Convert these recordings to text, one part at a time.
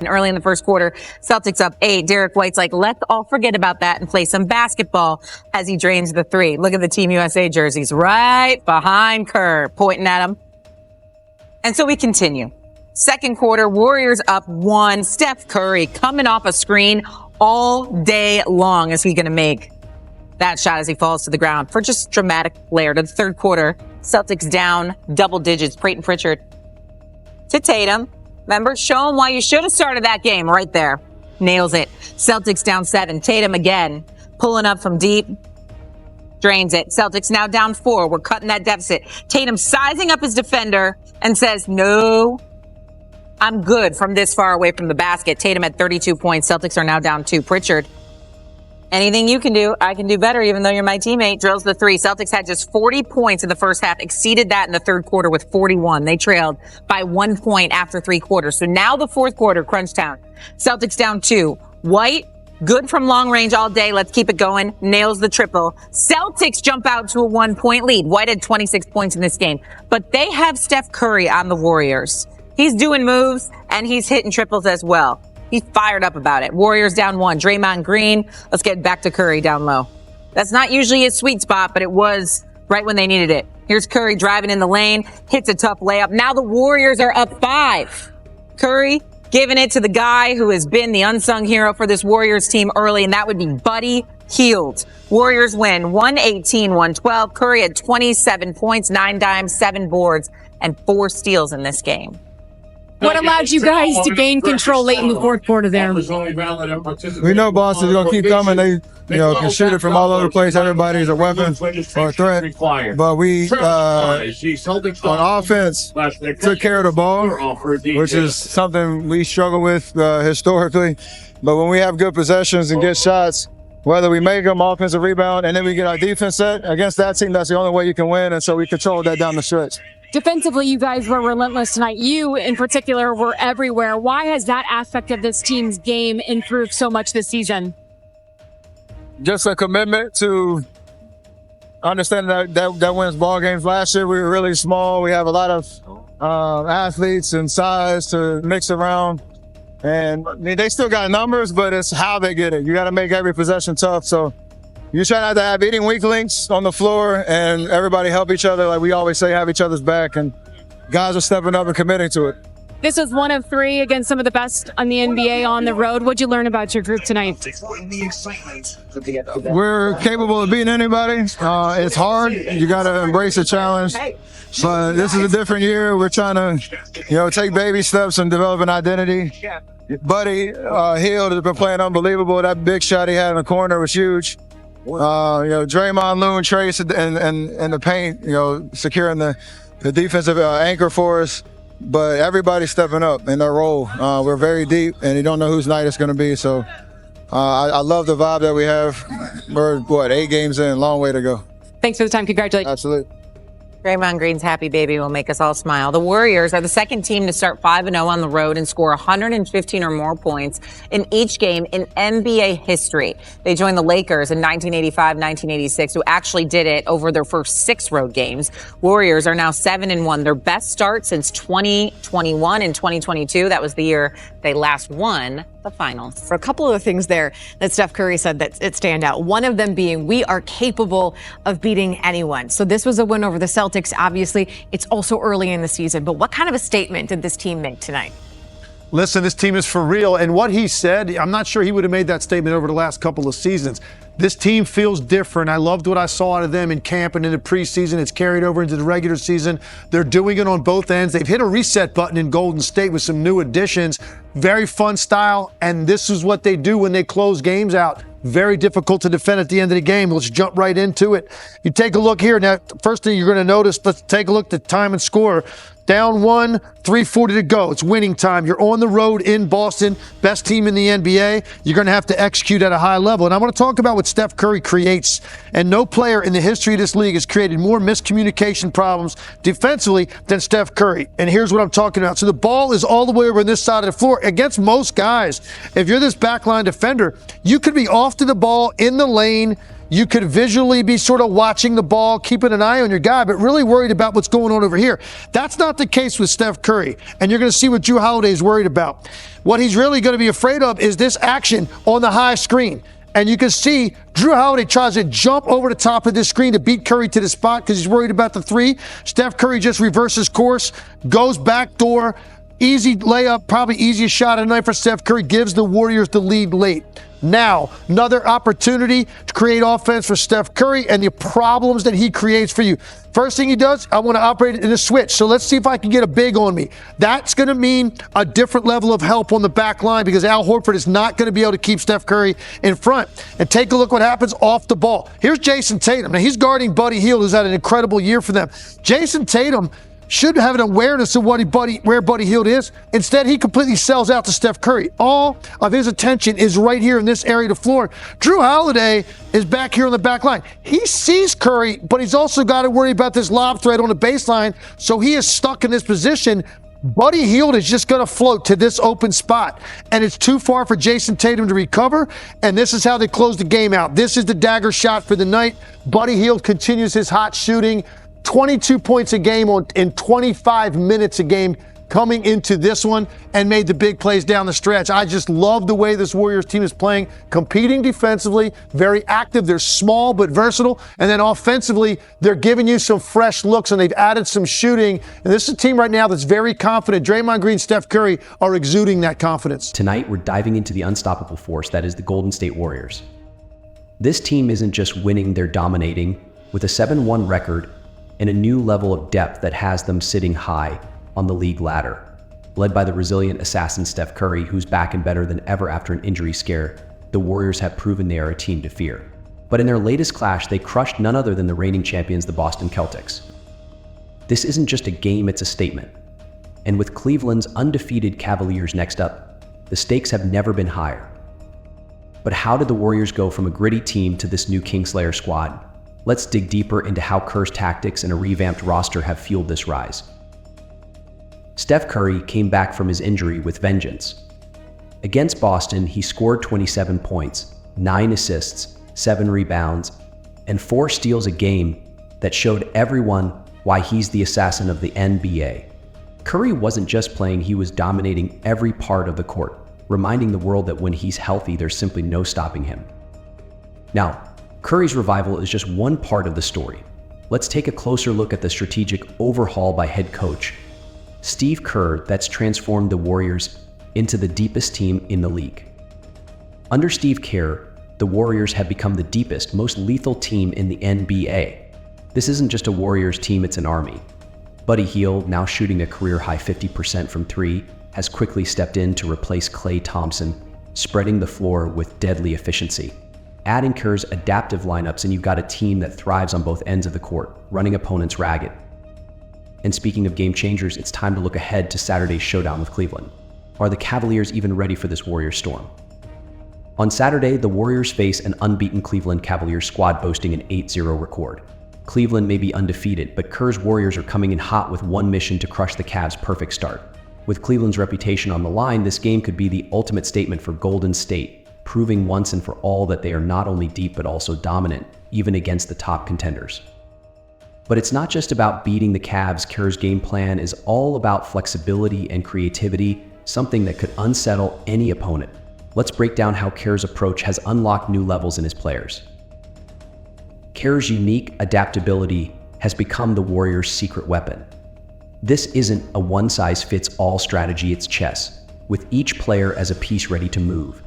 And early in the first quarter, Celtics up 8. Derek White's like, let's all forget about that and play some basketball as he drains the 3. Look at the Team USA jerseys right behind Kerr, pointing at him. And so we continue. Second quarter, Warriors up 1. Steph Curry coming off a screen all day long. Is he going to make that shot as he falls to the ground for just dramatic flair? To the third quarter, Celtics down double digits. Peyton Pritchard to Tatum. Remember, show him why you should have started that game right there. Nails it. Celtics down 7. Tatum again, pulling up from deep. Drains it. Celtics now down 4. We're cutting that deficit. Tatum sizing up his defender and says, no, I'm good from this far away from the basket. Tatum at 32 points. Celtics are now down 2. Pritchard, anything you can do, I can do better, even though you're my teammate. Drills the 3. Celtics had just 40 points in the first half, exceeded that in the third quarter with 41. They trailed by 1 point after 3 quarters. So now the fourth quarter, crunch time. Celtics down 2. White, good from long range all day. Let's keep it going. Nails the triple. Celtics jump out to a 1-point lead. White had 26 points in this game. But they have Steph Curry on the Warriors. He's doing moves, and he's hitting triples as well. He's fired up about it. Warriors down 1. Draymond Green. Let's get back to Curry down low. That's not usually his sweet spot, but it was right when they needed it. Here's Curry driving in the lane. Hits a tough layup. Now the Warriors are up 5. Curry giving it to the guy who has been the unsung hero for this Warriors team early, and that would be Buddy Hield. Warriors win 118-112. Curry had 27 points, 9 dimes, 7 boards, and 4 steals in this game. What allowed you guys to gain control late in the fourth quarter there? We know Boston's going to keep coming. They, can shoot it from all over the place. Everybody's a weapon or a threat. But we, on offense, took care of the ball, which is something we struggle with historically. But when we have good possessions and get shots, whether we make them offensive rebound and then we get our defense set against that team, that's the only way you can win. And so we controlled that down the stretch. Defensively, you guys were relentless tonight. You, in particular, were everywhere. Why has that aspect of this team's game improved so much this season? Just a commitment to understanding that wins ball games. Last year, we were really small. We have a lot of athletes and size to mix around. And I mean, they still got numbers, but it's how they get it. You got to make every possession tough. So you try not to have any weak links on the floor, and everybody help each other. Like we always say, have each other's back, and guys are stepping up and committing to it. This was 1 of 3 against some of the best on the NBA on the road. What'd you learn about your group tonight? We're capable of beating anybody. It's hard. You got to embrace the challenge. But this is a different year. We're trying to, take baby steps and develop an identity. Buddy Hield has been playing unbelievable. That big shot he had in the corner was huge. Draymond, Loon, Trace, and the paint, securing the defensive anchor for us. But everybody's stepping up in their role. We're very deep, and you don't know whose night it's going to be. So I love the vibe that we have. We're, 8 games in, long way to go. Thanks for the time. Congratulations. Absolutely. Draymond Green's happy baby will make us all smile. The Warriors are the second team to start 5-0 on the road and score 115 or more points in each game in NBA history. They joined the Lakers in 1985, 1986, who actually did it over their first 6 road games. Warriors are now 7-1, their best start since 2021 and 2022. That was the year they last won the finals. For a couple of the things there that Steph Curry said that stand out. One of them being, we are capable of beating anyone. So this was a win over the Celtics. Obviously, it's also early in the season. But what kind of a statement did this team make tonight? Listen, this team is for real. And what he said, I'm not sure he would have made that statement over the last couple of seasons. This team feels different. I loved what I saw out of them in camp and in the preseason. It's carried over into the regular season. They're doing it on both ends. They've hit a reset button in Golden State with some new additions. Very fun style, and this is what they do when they close games out. Very difficult to defend at the end of the game. Let's jump right into it. You take a look here. Now, first thing you're going to notice, let's take a look at the time and score. Down 1, 3:40 to go. It's winning time. You're on the road in Boston, best team in the NBA. You're going to have to execute at a high level. And I want to talk about what Steph Curry creates. And no player in the history of this league has created more miscommunication problems defensively than Steph Curry. And here's what I'm talking about. So the ball is all the way over on this side of the floor. Against most guys, if you're this backline defender, you could be off to the ball in the lane. you could visually be sort of watching the ball, keeping an eye on your guy, but really worried about what's going on over here. That's not the case with Steph Curry, and you're going to see what Jrue Holiday is worried about. What he's really going to be afraid of is this action on the high screen. And you can see Jrue Holiday tries to jump over the top of this screen to beat Curry to the spot because he's worried about the three. Steph Curry just reverses course, goes back door. Easy layup, probably easiest shot of the night for Steph Curry, gives the Warriors the lead late. Now, another opportunity to create offense for Steph Curry and the problems that he creates for you. First thing he does, I want to operate it in a switch. So let's see if I can get a big on me. That's going to mean a different level of help on the back line because Al Horford is not going to be able to keep Steph Curry in front. And take a look what happens off the ball. Here's Jason Tatum. Now, he's guarding Buddy Hield, who's had an incredible year for them. Jason Tatum should have an awareness of where Buddy Hield is. Instead, he completely sells out to Steph Curry. All of his attention is right here in this area of the floor. Jrue Holiday is back here on the back line. He sees Curry, but he's also got to worry about this lob threat on the baseline, so he is stuck in this position. Buddy Hield is just going to float to this open spot, and it's too far for Jason Tatum to recover, and this is how they close the game out. This is the dagger shot for the night. Buddy Hield continues his hot shooting. 22 points a game in 25 minutes a game coming into this one and made the big plays down the stretch. I just love the way this Warriors team is playing, competing defensively, very active. They're small but versatile. And then offensively, they're giving you some fresh looks and they've added some shooting. And this is a team right now that's very confident. Draymond Green, Steph Curry are exuding that confidence. Tonight, we're diving into the unstoppable force that is the Golden State Warriors. This team isn't just winning, they're dominating with a 7-1 record and a new level of depth that has them sitting high on the league ladder. Led by the resilient assassin Steph Curry, who's back and better than ever after an injury scare, the Warriors have proven they are a team to fear. But in their latest clash, they crushed none other than the reigning champions, the Boston Celtics. This isn't just a game, it's a statement. And with Cleveland's undefeated Cavaliers next up, the stakes have never been higher. But how did the Warriors go from a gritty team to this new Kingslayer squad? Let's dig deeper into how Kerr's tactics and a revamped roster have fueled this rise. Steph Curry came back from his injury with vengeance. Against Boston, he scored 27 points, 9 assists, 7 rebounds, and 4 steals a game that showed everyone why he's the assassin of the NBA. Curry wasn't just playing, he was dominating every part of the court, reminding the world that when he's healthy, there's simply no stopping him. Now, Curry's revival is just one part of the story. Let's take a closer look at the strategic overhaul by head coach Steve Kerr that's transformed the Warriors into the deepest team in the league. Under Steve Kerr, the Warriors have become the deepest, most lethal team in the NBA. This isn't just a Warriors team, it's an army. Buddy Hield, now shooting a career-high 50% from 3, has quickly stepped in to replace Klay Thompson, spreading the floor with deadly efficiency. Adding Kerr's adaptive lineups, and you've got a team that thrives on both ends of the court, running opponents ragged. And speaking of game changers, it's time to look ahead to Saturday's showdown with Cleveland. Are the Cavaliers even ready for this Warriors storm? On Saturday, the Warriors face an unbeaten Cleveland Cavaliers squad boasting an 8-0 record. Cleveland may be undefeated, but Kerr's Warriors are coming in hot with one mission to crush the Cavs' perfect start. With Cleveland's reputation on the line, this game could be the ultimate statement for Golden State, proving once and for all that they are not only deep but also dominant, even against the top contenders. But it's not just about beating the Cavs. Kerr's game plan is all about flexibility and creativity, something that could unsettle any opponent. Let's break down how Kerr's approach has unlocked new levels in his players. Kerr's unique adaptability has become the Warriors' secret weapon. This isn't a one-size-fits-all strategy, it's chess, with each player as a piece ready to move.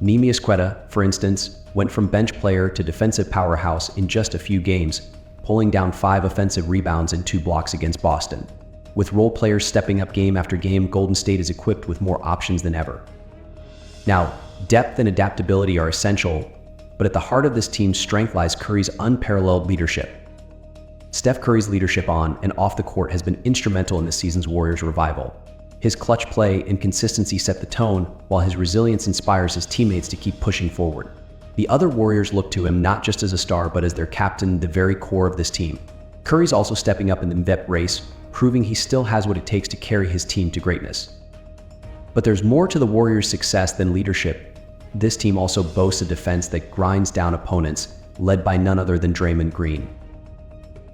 Neemias Queta, for instance, went from bench player to defensive powerhouse in just a few games, pulling down 5 offensive rebounds and 2 blocks against Boston. With role players stepping up game after game, Golden State is equipped with more options than ever. Now, depth and adaptability are essential, but at the heart of this team's strength lies Curry's unparalleled leadership. Steph Curry's leadership on and off the court has been instrumental in this season's Warriors revival. His clutch play and consistency set the tone, while his resilience inspires his teammates to keep pushing forward. The other Warriors look to him not just as a star, but as their captain, the very core of this team. Curry's also stepping up in the MVP race, proving he still has what it takes to carry his team to greatness. But there's more to the Warriors' success than leadership. This team also boasts a defense that grinds down opponents, led by none other than Draymond Green.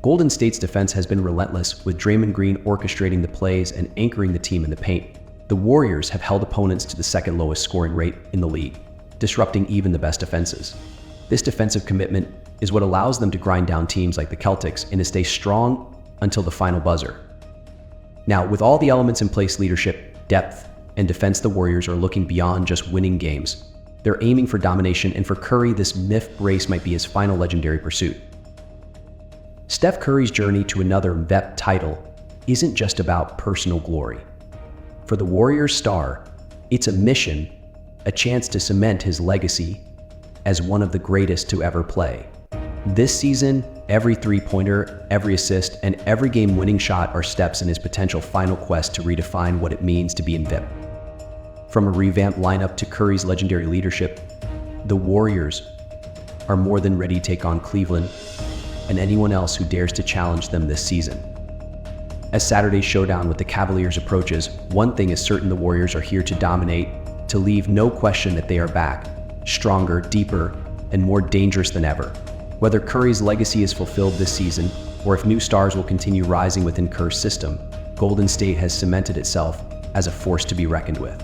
Golden State's defense has been relentless, with Draymond Green orchestrating the plays and anchoring the team in the paint. The Warriors have held opponents to the second lowest scoring rate in the league, disrupting even the best defenses. This defensive commitment is what allows them to grind down teams like the Celtics and to stay strong until the final buzzer. Now, with all the elements in place, leadership, depth, and defense, the Warriors are looking beyond just winning games. They're aiming for domination, and for Curry, this myth race might be his final legendary pursuit. Steph Curry's journey to another VEP title isn't just about personal glory. For the Warriors star, it's a mission, a chance to cement his legacy as one of the greatest to ever play. This season, every three-pointer, every assist, and every game-winning shot are steps in his potential final quest to redefine what it means to be in VIP. From a revamped lineup to Curry's legendary leadership, the Warriors are more than ready to take on Cleveland and anyone else who dares to challenge them this season. As Saturday's showdown with the Cavaliers approaches, one thing is certain: the Warriors are here to dominate, to leave no question that they are back, stronger, deeper, and more dangerous than ever. Whether Curry's legacy is fulfilled this season, or if new stars will continue rising within Kerr's system, Golden State has cemented itself as a force to be reckoned with.